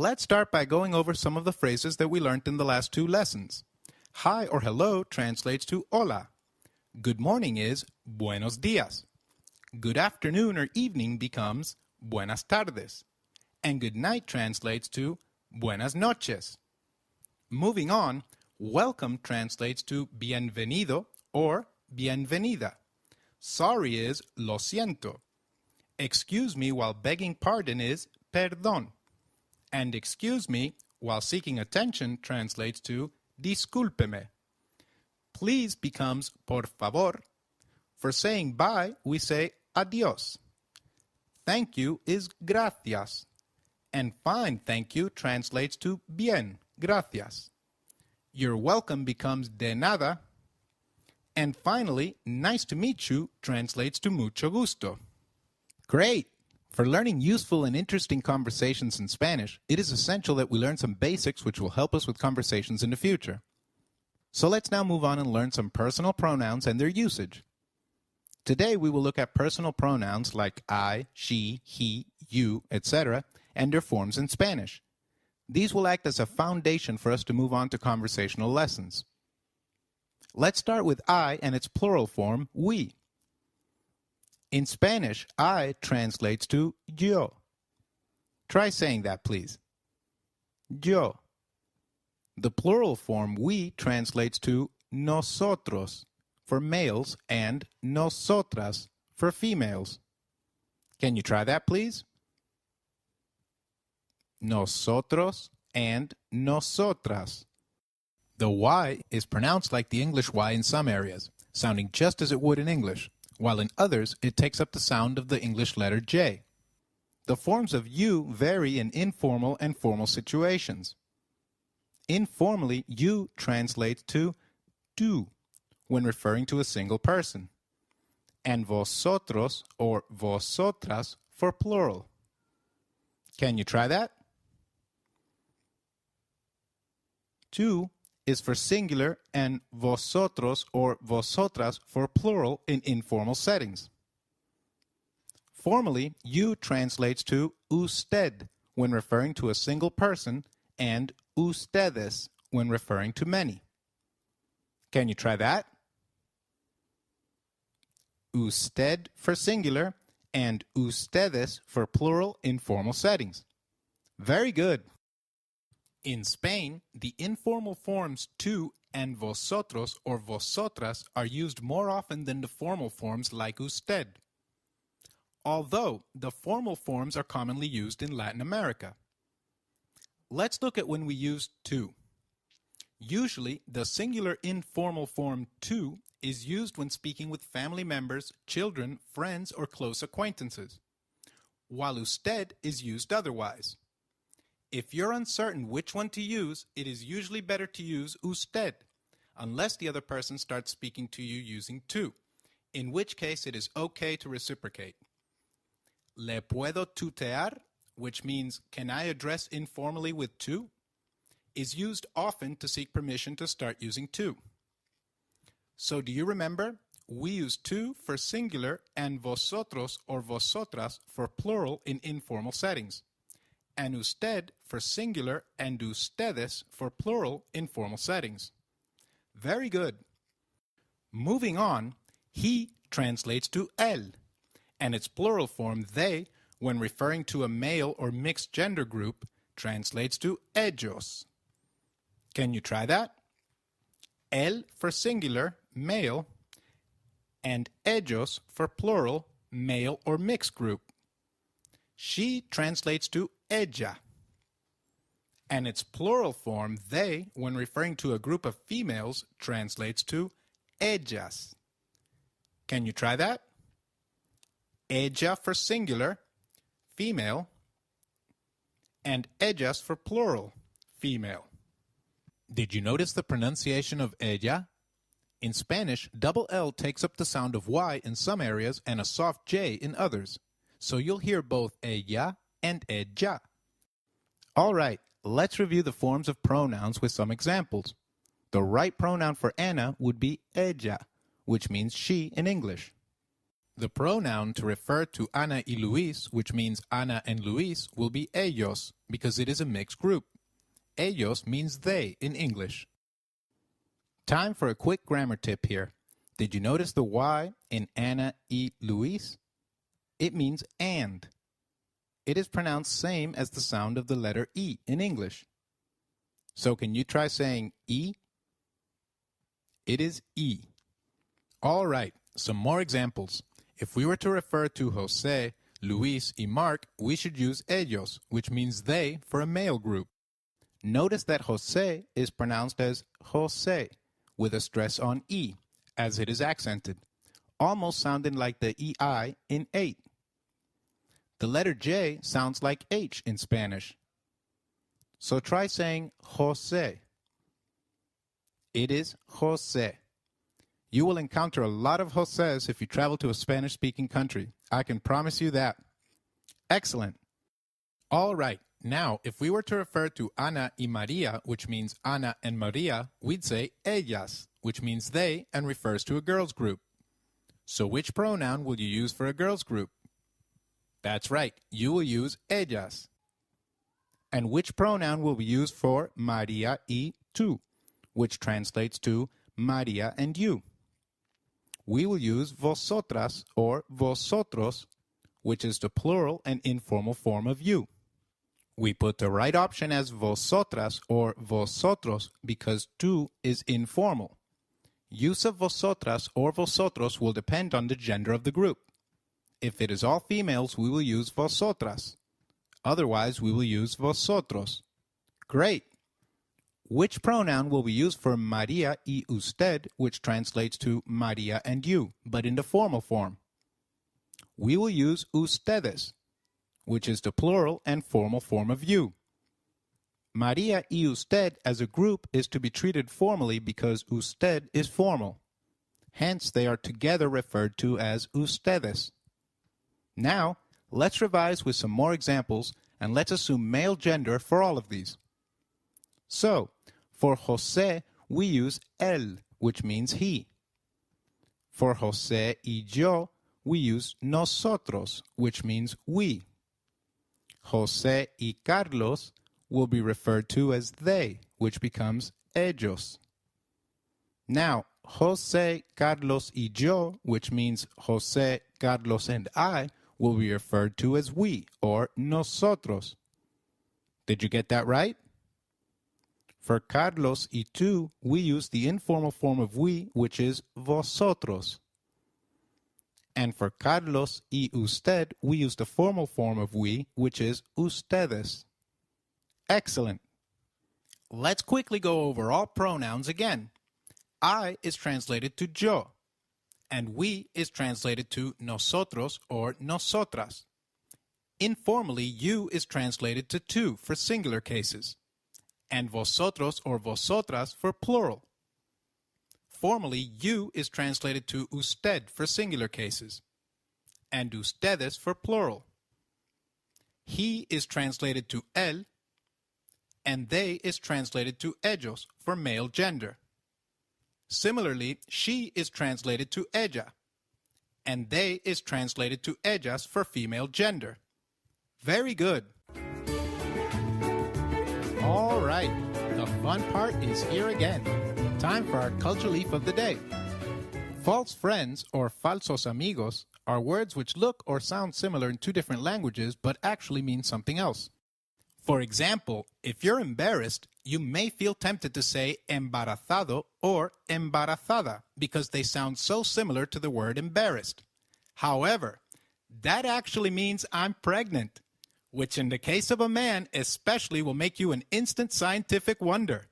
Let's start by going over some of the phrases that we learned in the last two lessons. Hi or hello translates to hola. Good morning is buenos días. Good afternoon or evening becomes buenas tardes. And good night translates to buenas noches. Moving on, welcome translates to bienvenido or bienvenida. Sorry is lo siento. Excuse me while begging pardon is perdón. And excuse me while seeking attention translates to discúlpeme. Please becomes por favor. For saying bye, we say adiós. Thank you is gracias. And fine thank you translates to bien, gracias. You're welcome becomes de nada. And finally, nice to meet you translates to mucho gusto. Great! For learning useful and interesting conversations in Spanish, it is essential that we learn some basics which will help us with conversations in the future. So let's now move on and learn some personal pronouns and their usage. Today we will look at personal pronouns like I, she, he, you, etc., and their forms in Spanish. These will act as a foundation for us to move on to conversational lessons. Let's start with I and its plural form, we. In Spanish, I translates to yo. Try saying that, please. Yo. The plural form we translates to nosotros for males and nosotras for females. Can you try that, please? Nosotros and nosotras. The Y is pronounced like the English Y in some areas, sounding just as it would in English, while in others it takes up the sound of the English letter J. The forms of you vary in informal and formal situations. Informally, you translates to tú when referring to a single person, and vosotros or vosotras for plural. Can you try that? Tú is for singular and vosotros or vosotras for plural in informal settings. Formally, you translates to usted when referring to a single person and ustedes when referring to many. Can you try that? Usted for singular and ustedes for plural in formal settings. Very good. In Spain, the informal forms tú and vosotros or vosotras are used more often than the formal forms like usted, although the formal forms are commonly used in Latin America. Let's look at when we use tú. Usually, the singular informal form tú is used when speaking with family members, children, friends, or close acquaintances, while usted is used otherwise. If you're uncertain which one to use, it is usually better to use usted, unless the other person starts speaking to you using tú, in which case it is okay to reciprocate. Le puedo tutear, which means can I address informally with tú, is used often to seek permission to start using tú. So do you remember? We use tú for singular and vosotros or vosotras for plural in informal settings, and usted for singular and ustedes for plural in formal settings. Very good. Moving on, he translates to él, and its plural form they, when referring to a male or mixed gender group, translates to ellos. Can you try that? Él for singular, male, and ellos for plural, male or mixed group. She translates to ella, and its plural form, they, when referring to a group of females, translates to ellas. Can you try that? Ella for singular, female, and ellas for plural, female. Did you notice the pronunciation of ella? In Spanish, double L takes up the sound of Y in some areas and a soft J in others, so you'll hear both ella and ella. All right, let's review the forms of pronouns with some examples. The right pronoun for Anna would be ella, which means she in English. The pronoun to refer to Ana y Luis, which means Ana and Luis, will be ellos because it is a mixed group. Ellos means they in English. Time for a quick grammar tip here. Did you notice the Y in Ana y Luis? It means and. It is pronounced same as the sound of the letter E in English. So can you try saying E? It is E. All right, some more examples. If we were to refer to Jose, Luis, y Mark, we should use ellos, which means they for a male group. Notice that Jose is pronounced as Jose, with a stress on E, as it is accented, almost sounding like the EI in 8. The letter J sounds like H in Spanish. So try saying Jose. It is Jose. You will encounter a lot of Joses if you travel to a Spanish-speaking country. I can promise you that. Excellent. All right. Now, if we were to refer to Ana y Maria, which means Ana and Maria, we'd say ellas, which means they and refers to a girls group. So which pronoun will you use for a girls group? That's right. You will use ellas. And which pronoun will be used for Maria y tú, which translates to Maria and you? We will use vosotras or vosotros, which is the plural and informal form of you. We put the right option as vosotras or vosotros because tú is informal. Use of vosotras or vosotros will depend on the gender of the group. If it is all females, we will use vosotras. Otherwise, we will use vosotros. Great! Which pronoun will be used for Maria y usted, which translates to Maria and you, but in the formal form? We will use ustedes, which is the plural and formal form of you. Maria y usted as a group is to be treated formally because usted is formal. Hence, they are together referred to as ustedes. Now, let's revise with some more examples and let's assume male gender for all of these. So, for Jose, we use él, which means he. For Jose y yo, we use nosotros, which means we. Jose y Carlos will be referred to as they, which becomes ellos. Now, Jose, Carlos y yo, which means Jose, Carlos, and I, will be referred to as we, or nosotros. Did you get that right? For Carlos y tú, we use the informal form of we, which is vosotros. And for Carlos y usted, we use the formal form of we, which is ustedes. Excellent. Let's quickly go over all pronouns again. I is translated to yo, and we is translated to nosotros or nosotras. Informally, you is translated to tú for singular cases, and vosotros or vosotras for plural. Formally, you is translated to usted for singular cases, and ustedes for plural. He is translated to él, and they is translated to ellos for male gender. Similarly, she is translated to ella, and they is translated to ellas for female gender. Very good. All right, the fun part is here again. Time for our culture leaf of the day. False friends or falsos amigos are words which look or sound similar in two different languages but actually mean something else. For example, if you're embarrassed, you may feel tempted to say embarazado or embarazada because they sound so similar to the word embarrassed. However, that actually means I'm pregnant, which in the case of a man especially will make you an instant scientific wonder.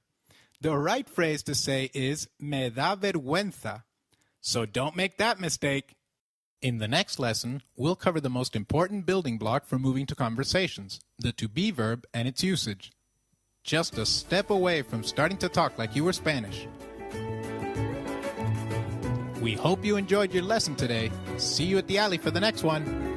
The right phrase to say is me da vergüenza, so don't make that mistake. In the next lesson, we'll cover the most important building block for moving to conversations, the to be verb and its usage. Just a step away from starting to talk like you were Spanish. We hope you enjoyed your lesson today. See you at the alley for the next one.